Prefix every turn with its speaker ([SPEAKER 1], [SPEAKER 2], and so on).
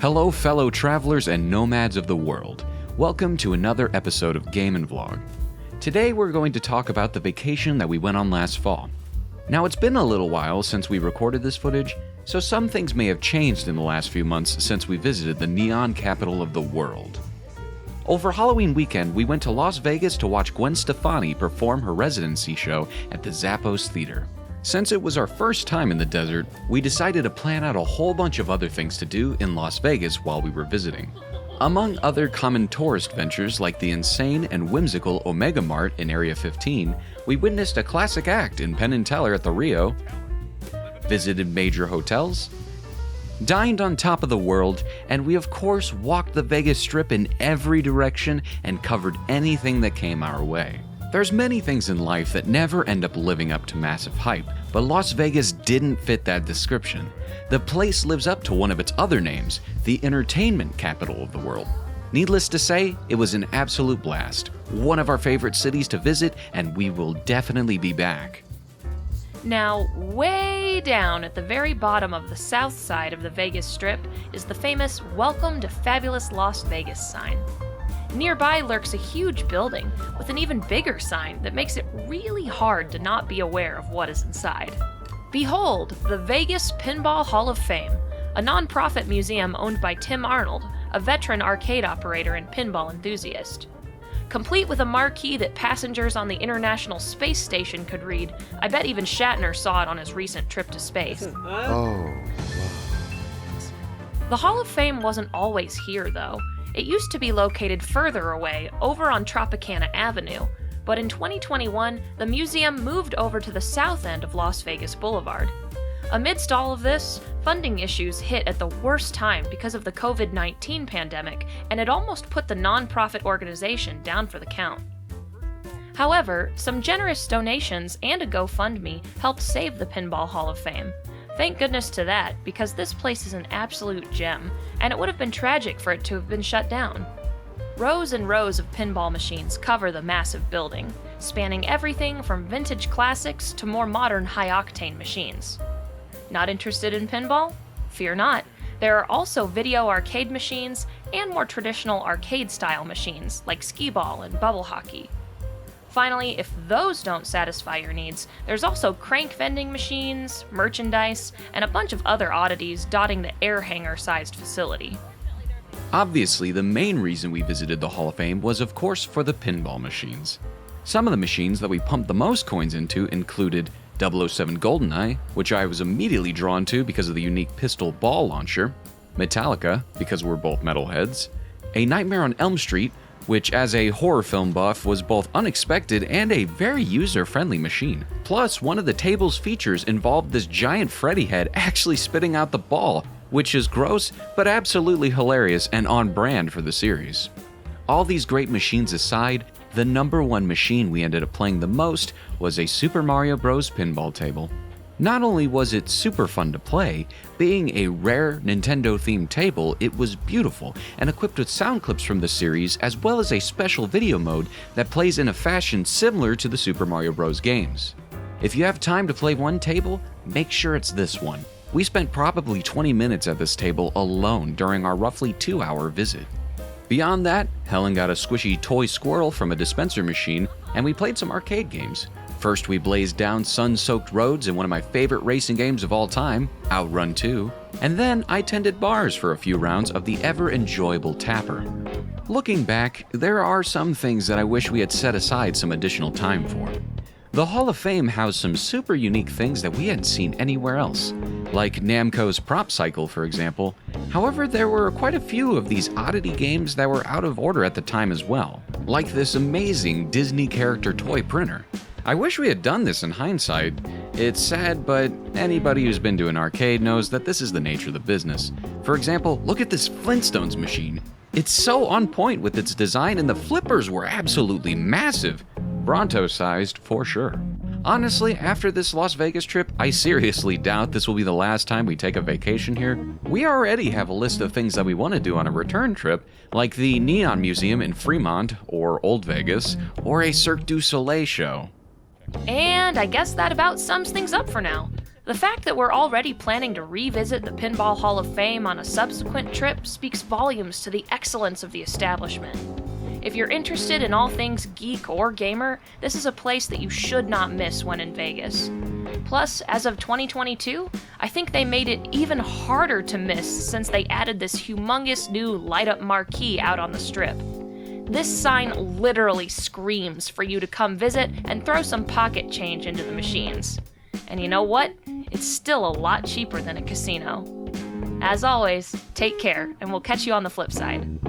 [SPEAKER 1] Hello fellow travelers and nomads of the world. Welcome to another episode of Game & Vlog. Today we're going to talk about the vacation that we went on last fall. Now it's been a little while since we recorded this footage, so some things may have changed in the last few months since we visited the neon capital of the world. Over Halloween weekend, we went to Las Vegas to watch Gwen Stefani perform her residency show at the Zappos Theater. Since it was our first time in the desert, we decided to plan out a whole bunch of other things to do in Las Vegas while we were visiting. Among other common tourist ventures like the insane and whimsical Omega Mart in Area 15, we witnessed a classic act in Penn & Teller at the Rio, visited major hotels, dined on top of the world, and we of course walked the Vegas Strip in every direction and covered anything that came our way. There's many things in life that never end up living up to massive hype, but Las Vegas didn't fit that description. The place lives up to one of its other names, the entertainment capital of the world. Needless to say, it was an absolute blast. One of our favorite cities to visit, and we will definitely be back.
[SPEAKER 2] Now, way down at the very bottom of the south side of the Vegas Strip is the famous "Welcome to Fabulous Las Vegas" sign. Nearby lurks a huge building with an even bigger sign that makes it really hard to not be aware of what is inside. Behold, the Vegas Pinball Hall of Fame, a non-profit museum owned by Tim Arnold, a veteran arcade operator and pinball enthusiast. Complete with a marquee that passengers on the International Space Station could read, I bet even Shatner saw it on his recent trip to space.
[SPEAKER 3] Oh.
[SPEAKER 2] The Hall of Fame wasn't always here, though. It used to be located further away, over on Tropicana Avenue, but in 2021, the museum moved over to the south end of Las Vegas Boulevard. Amidst all of this, funding issues hit at the worst time because of the COVID-19 pandemic, and it almost put the nonprofit organization down for the count. However, some generous donations and a GoFundMe helped save the Pinball Hall of Fame. Thank goodness to that, because this place is an absolute gem, and it would have been tragic for it to have been shut down. Rows and rows of pinball machines cover the massive building, spanning everything from vintage classics to more modern high-octane machines. Not interested in pinball? Fear not. There are also video arcade machines and more traditional arcade-style machines like skee-ball and bubble hockey. Finally, if those don't satisfy your needs, there's also crank vending machines, merchandise, and a bunch of other oddities dotting the air hangar-sized facility.
[SPEAKER 1] Obviously, the main reason we visited the Hall of Fame was of course for the pinball machines. Some of the machines that we pumped the most coins into included 007 GoldenEye, which I was immediately drawn to because of the unique pistol ball launcher, Metallica, because we're both metalheads, A Nightmare on Elm Street, which as a horror film buff was both unexpected and a very user-friendly machine. Plus, one of the table's features involved this giant Freddy head actually spitting out the ball, which is gross but absolutely hilarious and on brand for the series. All these great machines aside, the number one machine we ended up playing the most was a Super Mario Bros. Pinball table. Not only was it super fun to play, being a rare Nintendo-themed table, it was beautiful and equipped with sound clips from the series as well as a special video mode that plays in a fashion similar to the Super Mario Bros. Games. If you have time to play one table, make sure it's this one. We spent probably 20 minutes at this table alone during our roughly 2-hour visit. Beyond that, Helen got a squishy toy squirrel from a dispenser machine, and we played some arcade games. First, we blazed down sun-soaked roads in one of my favorite racing games of all time, Outrun 2, and then I tended bars for a few rounds of the ever-enjoyable Tapper. Looking back, there are some things that I wish we had set aside some additional time for. The Hall of Fame housed some super unique things that we hadn't seen anywhere else, like Namco's Prop Cycle, for example. However, there were quite a few of these oddity games that were out of order at the time as well, like this amazing Disney character toy printer. I wish we had done this in hindsight. It's sad, but anybody who's been to an arcade knows that this is the nature of the business. For example, look at this Flintstones machine. It's so on point with its design, and the flippers were absolutely massive. Bronto-sized, for sure. Honestly, after this Las Vegas trip, I seriously doubt this will be the last time we take a vacation here. We already have a list of things that we want to do on a return trip, like the Neon Museum in Fremont, or Old Vegas, or a Cirque du Soleil show.
[SPEAKER 2] And I guess that about sums things up for now. The fact that we're already planning to revisit the Pinball Hall of Fame on a subsequent trip speaks volumes to the excellence of the establishment. If you're interested in all things geek or gamer, this is a place that you should not miss when in Vegas. Plus, as of 2022, I think they made it even harder to miss since they added this humongous new light-up marquee out on the strip. This sign literally screams for you to come visit and throw some pocket change into the machines. And you know what? It's still a lot cheaper than a casino. As always, take care, and we'll catch you on the flip side.